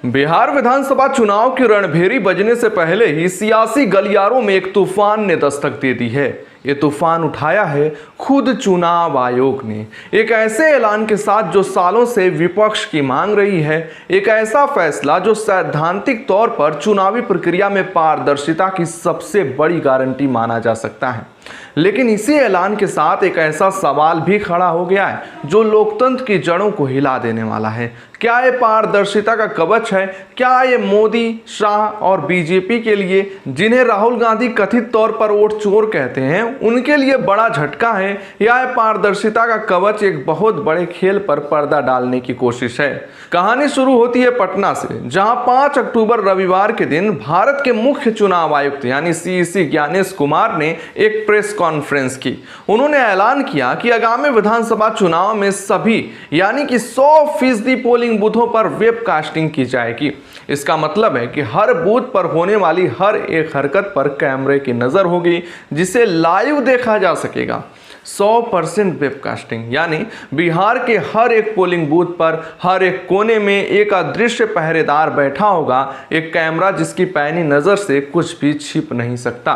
बिहार विधानसभा चुनाव की रणभेरी बजने से पहले ही सियासी गलियारों में एक तूफान ने दस्तक दे दी है। ये तूफान उठाया है खुद चुनाव आयोग ने, एक ऐसे ऐलान के साथ जो सालों से विपक्ष की मांग रही है। एक ऐसा फैसला जो सैद्धांतिक तौर पर चुनावी प्रक्रिया में पारदर्शिता की सबसे बड़ी गारंटी माना जा सकता है। लेकिन इसी ऐलान के साथ एक ऐसा सवाल भी खड़ा हो गया है जो लोकतंत्र की जड़ों को हिला देने वाला है। क्या ये पारदर्शिता का कवच है? क्या ये मोदी, शाह और बीजेपी के लिए, जिन्हें राहुल गांधी कथित तौर पर वोट चोर कहते हैं, उनके लिए बड़ा झटका है? या ये पारदर्शिता का कवच एक बहुत बड़े खेल पर पर्दा डालने की कोशिश है? कहानी शुरू होती है पटना से, जहां 5 अक्टूबर रविवार के दिन भारत के मुख्य चुनाव आयुक्त यानी सीईसी ज्ञानेश कुमार ने एक प्रेस कॉन्फ्रेंस की। उन्होंने ऐलान किया कि आगामी विधानसभा चुनाव में सभी यानी कि 100% पोलिंग बूथों पर वेबकास्टिंग की जाएगी। इसका मतलब है कि हर बूथ पर होने वाली हर एक हरकत पर कैमरे की नजर होगी, जिसे लाइव देखा जा सकेगा। 100% वेबकास्टिंग यानी बिहार के हर एक पोलिंग बूथ पर हर एक कोने में एक अदृश्य पहरेदार बैठा होगा, एक कैमरा जिसकी पैनी नज़र से कुछ भी छिप नहीं सकता।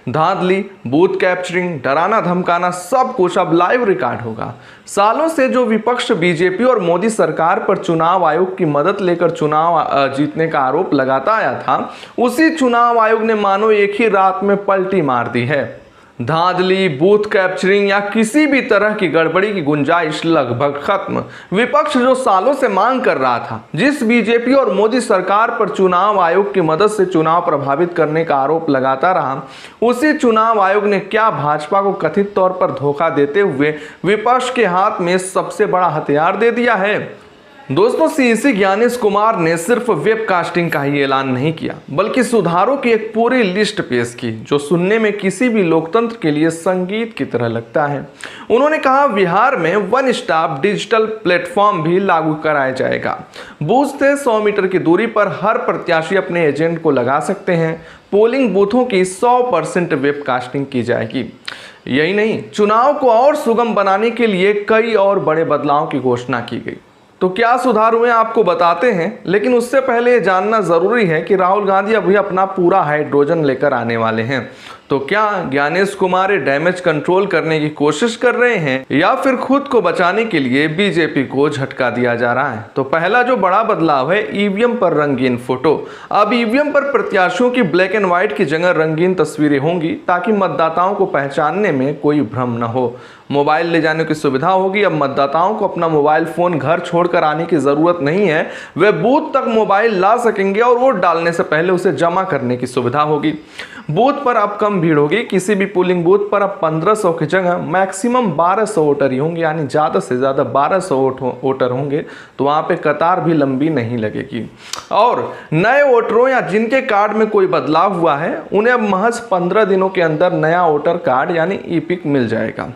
धांधली, बूथ कैप्चरिंग, डराना धमकाना, सब कुछ अब लाइव रिकॉर्ड होगा। सालों से जो विपक्ष बीजेपी और मोदी सरकार पर चुनाव आयोग की मदद लेकर चुनाव जीतने का आरोप लगाता आया था, उसी चुनाव आयोग ने मानो एक ही रात में पलटी मार दी है। धांधली, बूथ कैप्चरिंग या किसी भी तरह की गड़बड़ी की गुंजाइश लगभग खत्म। विपक्ष जो सालों से मांग कर रहा था, जिस बीजेपी और मोदी सरकार पर चुनाव आयोग की मदद से चुनाव प्रभावित करने का आरोप लगाता रहा, उसी चुनाव आयोग ने क्या भाजपा को कथित तौर पर धोखा देते हुए विपक्ष के हाथ में सबसे बड़ा हथियार दे दिया है। दोस्तों, सीईसी ज्ञानेश कुमार ने सिर्फ वेबकास्टिंग का ही ऐलान नहीं किया, बल्कि सुधारों की एक पूरी लिस्ट पेश की जो सुनने में किसी भी लोकतंत्र के लिए संगीत की तरह लगता है। उन्होंने कहा, बिहार में वन स्टॉप डिजिटल प्लेटफॉर्म भी लागू कराया जाएगा। बूथ से 100 मीटर की दूरी पर हर प्रत्याशी अपने एजेंट को लगा सकते हैं। पोलिंग बूथों की 100% वेबकास्टिंग की जाएगी। यही नहीं, चुनाव को और सुगम बनाने के लिए कई और बड़े बदलाव की घोषणा की गई। तो क्या सुधार हुए आपको बताते हैं, लेकिन उससे पहले ये जानना जरूरी है कि राहुल गांधी अभी अपना पूरा हाइड्रोजन लेकर आने वाले हैं। तो क्या ज्ञानेश कुमार डैमेज कंट्रोल करने की कोशिश कर रहे हैं या फिर खुद को बचाने के लिए बीजेपी को झटका दिया जा रहा है? तो पहला जो बड़ा बदलाव है, ईवीएम पर रंगीन फोटो। अब ईवीएम पर प्रत्याशियों की ब्लैक एंड व्हाइट की जगह रंगीन तस्वीरें होंगी, ताकि मतदाताओं को पहचानने में कोई भ्रम न हो। मोबाइल ले जाने की सुविधा होगी। अब मतदाताओं को अपना मोबाइल फोन घर छोड़कर आने की जरूरत नहीं है। वे बूथ तक मोबाइल ला सकेंगे और वोट डालने से पहले उसे जमा करने की सुविधा होगी। बूथ पर अब कम भीड़ होगी। किसी भी पोलिंग बूथ पर अब 1500 की जगह मैक्सिमम 1200 वोटर ही होंगे, यानी ज़्यादा से ज़्यादा 1200 वोटर होंगे, तो वहाँ पे कतार भी लंबी नहीं लगेगी। और नए वोटरों या जिनके कार्ड में कोई बदलाव हुआ है, उन्हें अब महज 15 दिनों के अंदर नया वोटर कार्ड यानी ईपिक मिल जाएगा।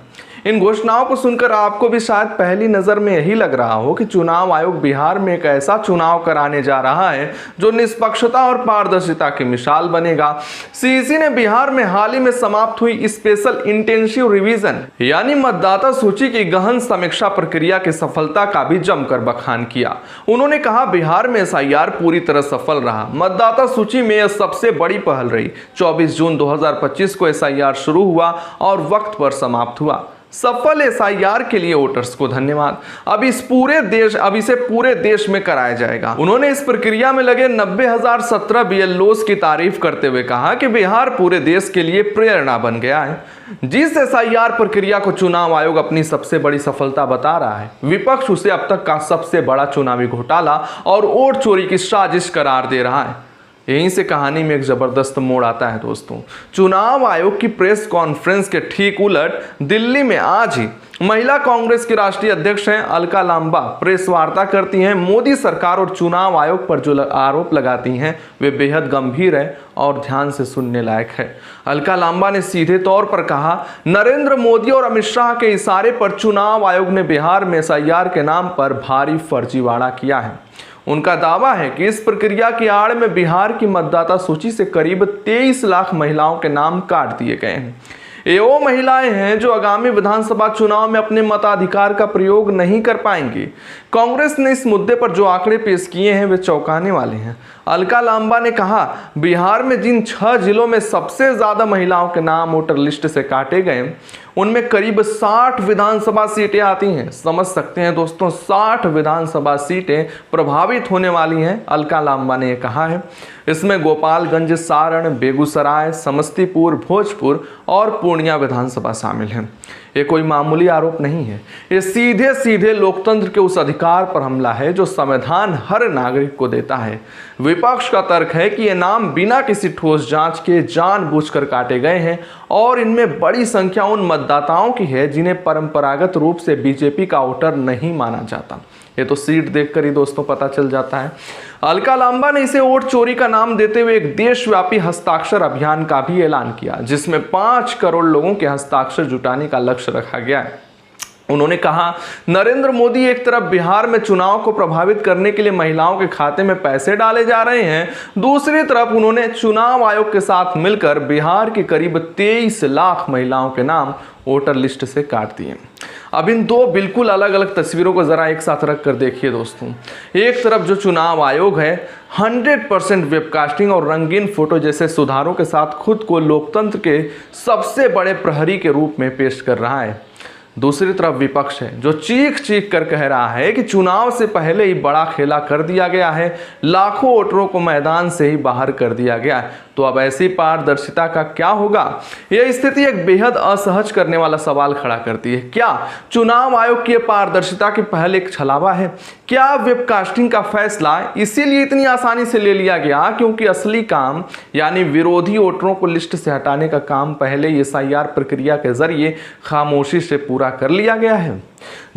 इन घोषणाओं को सुनकर आपको भी शायद पहली नजर में यही लग रहा हो कि चुनाव आयोग बिहार में एक ऐसा चुनाव कराने जा रहा है जो निष्पक्षता और पारदर्शिता की मिसाल बनेगा। सीईसी ने बिहार में हाल ही में समाप्त हुई स्पेशल इंटेंसिव रिवीजन यानी मतदाता सूची की गहन समीक्षा प्रक्रिया की सफलता का भी जमकर बखान किया। उन्होंने कहा, बिहार में एसआईआर पूरी तरह सफल रहा। मतदाता सूची में यह सबसे बड़ी पहल रही। 24 जून 2025 को एसआईआर शुरू हुआ और वक्त पर समाप्त हुआ। सफल एसआईआर के लिए वोटर्स को धन्यवाद। अब इसे पूरे देश में कराया जाएगा। उन्होंने इस प्रक्रिया में लगे 90,017 बीएलओस की तारीफ करते हुए कहा कि बिहार पूरे देश के लिए प्रेरणा बन गया है। जिस एसआईआर प्रक्रिया को चुनाव आयोग अपनी सबसे बड़ी सफलता बता रहा है, विपक्ष उसे अब तक का सबसे बड़ा चुनावी घोटाला और वोट चोरी की साजिश करार दे रहा है। यहीं से कहानी में एक जबरदस्त मोड़ आता है दोस्तों। चुनाव आयोग की प्रेस कॉन्फ्रेंस के ठीक उलट दिल्ली में आज ही महिला कांग्रेस की राष्ट्रीय अध्यक्ष हैं अलका लांबा प्रेस वार्ता करती हैं। मोदी सरकार और चुनाव आयोग पर जो आरोप लगाती हैं वे बेहद गंभीर है और ध्यान से सुनने लायक है। अलका लांबा ने सीधे तौर पर कहा, नरेंद्र मोदी और अमित शाह के इशारे पर चुनाव आयोग ने बिहार में एसआईआर के नाम पर भारी फर्जीवाड़ा किया है। उनका दावा है कि इस प्रक्रिया की आड़ में बिहार की मतदाता सूची से करीब 23 लाख महिलाओं के नाम काट दिए गए हैं। ये वो महिलाएं हैं जो आगामी विधानसभा चुनाव में अपने मताधिकार का प्रयोग नहीं कर पाएंगी। कांग्रेस ने इस मुद्दे पर जो आंकड़े पेश किए हैं वे चौंकाने वाले हैं। अलका लांबा ने कहा, बिहार में जिन 6 जिलों में सबसे ज्यादा महिलाओं के नाम वोटर लिस्ट से काटे गए उनमें करीब 60 विधानसभा सीटें आती हैं। समझ सकते हैं दोस्तों, 60 विधानसभा सीटें प्रभावित होने वाली हैं, अलका लांबा ने कहा है। इसमें गोपालगंज, सारण, बेगूसराय, समस्तीपुर, भोजपुर और पूर्णिया विधानसभा शामिल हैं। ये कोई मामूली आरोप नहीं है, ये सीधे सीधे लोकतंत्र के उस अधिकार पर हमला है जो संविधान हर नागरिक को देता है। विपक्ष का तर्क है कि ये नाम बिना किसी ठोस जांच के जानबूझकर काटे गए हैं और इनमें बड़ी संख्या उन मतदाताओं की है जिन्हें परंपरागत रूप से बीजेपी का वोटर नहीं माना जाता। ये तो सीट देखकर ही दोस्तों पता चल जाता है। अलका लांबा ने इसे वोट चोरी का नाम देते हुए एक देशव्यापी हस्ताक्षर अभियान का भी ऐलान किया, जिसमें 5 करोड़ लोगों के हस्ताक्षर जुटाने का लक्ष्य रखा गया है। उन्होंने कहा, नरेंद्र मोदी एक तरफ बिहार में चुनाव को प्रभावित करने के लिए महिलाओं के खाते में पैसे डाले जा रहे हैं, दूसरी तरफ उन्होंने चुनाव आयोग के साथ मिलकर बिहार की करीब 23 लाख महिलाओं के नाम वोटर लिस्ट से काट दिए। अब इन दो बिल्कुल अलग अलग तस्वीरों को जरा एक साथ रख कर देखिए दोस्तों। एक तरफ जो चुनाव आयोग है 100% वेबकास्टिंग और रंगीन फोटो जैसे सुधारों के साथ खुद को लोकतंत्र के सबसे बड़े प्रहरी के रूप में पेश कर रहा है, दूसरी तरफ विपक्ष है जो चीख चीख कर कह रहा है कि चुनाव से पहले ही बड़ा खेला कर दिया गया है, लाखों वोटरों को मैदान से ही बाहर कर दिया गया है। तो अब ऐसी पारदर्शिता का क्या होगा? यह स्थिति एक बेहद असहज करने वाला सवाल खड़ा करती है। क्या चुनाव आयोग की पारदर्शिता की पहल एक छलावा है? क्या वेबकास्टिंग का फैसला इसीलिए इतनी आसानी से ले लिया गया क्योंकि असली काम यानी विरोधी वोटरों को लिस्ट से हटाने का काम पहले एसआईआर प्रक्रिया के जरिए खामोशी से पूरा कर लिया गया है?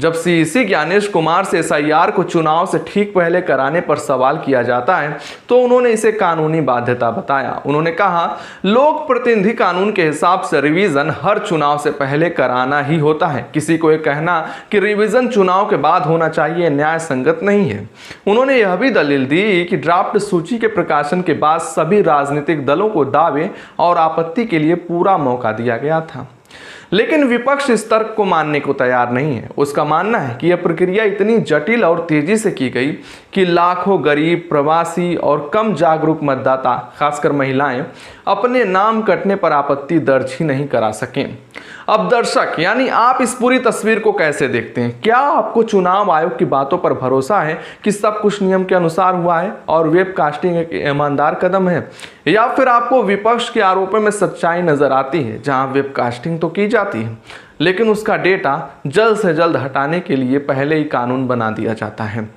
जब सीईसी ज्ञानेश कुमार से एसआईआर को चुनाव से ठीक पहले कराने पर सवाल किया जाता है तो उन्होंने इसे कानूनी बाध्यता बताया। उन्होंने कहा, लोक प्रतिनिधि कानून के हिसाब से रिवीजन हर चुनाव से पहले कराना ही होता है। किसी को यह कहना कि रिवीजन चुनाव के बाद होना चाहिए न्याय संगत नहीं है। उन्होंने यह भी दलील दी कि ड्राफ्ट सूची के प्रकाशन के बाद सभी राजनीतिक दलों को दावे और आपत्ति के लिए पूरा मौका दिया गया था, लेकिन विपक्ष इस तर्क को मानने को तैयार नहीं है। उसका मानना है कि यह प्रक्रिया इतनी जटिल और तेजी से की गई कि लाखों गरीब, प्रवासी और कम जागरूक मतदाता, खासकर महिलाएं, अपने नाम कटने पर आपत्ति दर्ज ही नहीं करा सकें। अब दर्शक यानी आप इस पूरी तस्वीर को कैसे देखते हैं? क्या आपको चुनाव आयोग की बातों पर भरोसा है कि सब कुछ नियम के अनुसार हुआ है और वेबकास्टिंग एक ईमानदार कदम है, या फिर आपको विपक्ष के आरोपों में सच्चाई नजर आती है जहां वेबकास्टिंग तो की जाती है लेकिन उसका डेटा जल्द से जल्द हटाने के लिए पहले ही कानून बना दिया जाता है?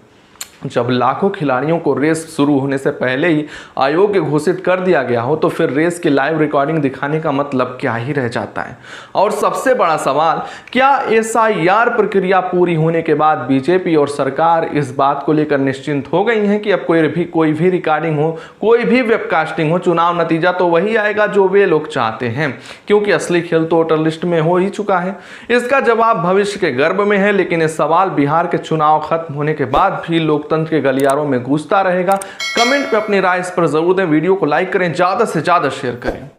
जब लाखों खिलाड़ियों को रेस शुरू होने से पहले ही आयोग घोषित कर दिया गया हो तो फिर रेस की लाइव रिकॉर्डिंग दिखाने का मतलब क्या ही रह जाता है? और सबसे बड़ा सवाल, क्या एसआईआर प्रक्रिया पूरी होने के बाद बीजेपी और सरकार इस बात को लेकर निश्चिंत हो गई हैं कि अब कोई भी रिकॉर्डिंग हो, कोई भी वेबकास्टिंग हो, चुनाव नतीजा तो वही आएगा जो वे लोग चाहते हैं, क्योंकि असली खेल तो वोटर लिस्ट में हो ही चुका है? इसका जवाब भविष्य के गर्भ में है, लेकिन ये सवाल बिहार के चुनाव खत्म होने के बाद भी लोकतंत्र के गलियारों में गूंजता रहेगा। कमेंट पे अपनी राय इस पर जरूर दें, वीडियो को लाइक करें, ज्यादा से ज्यादा शेयर करें।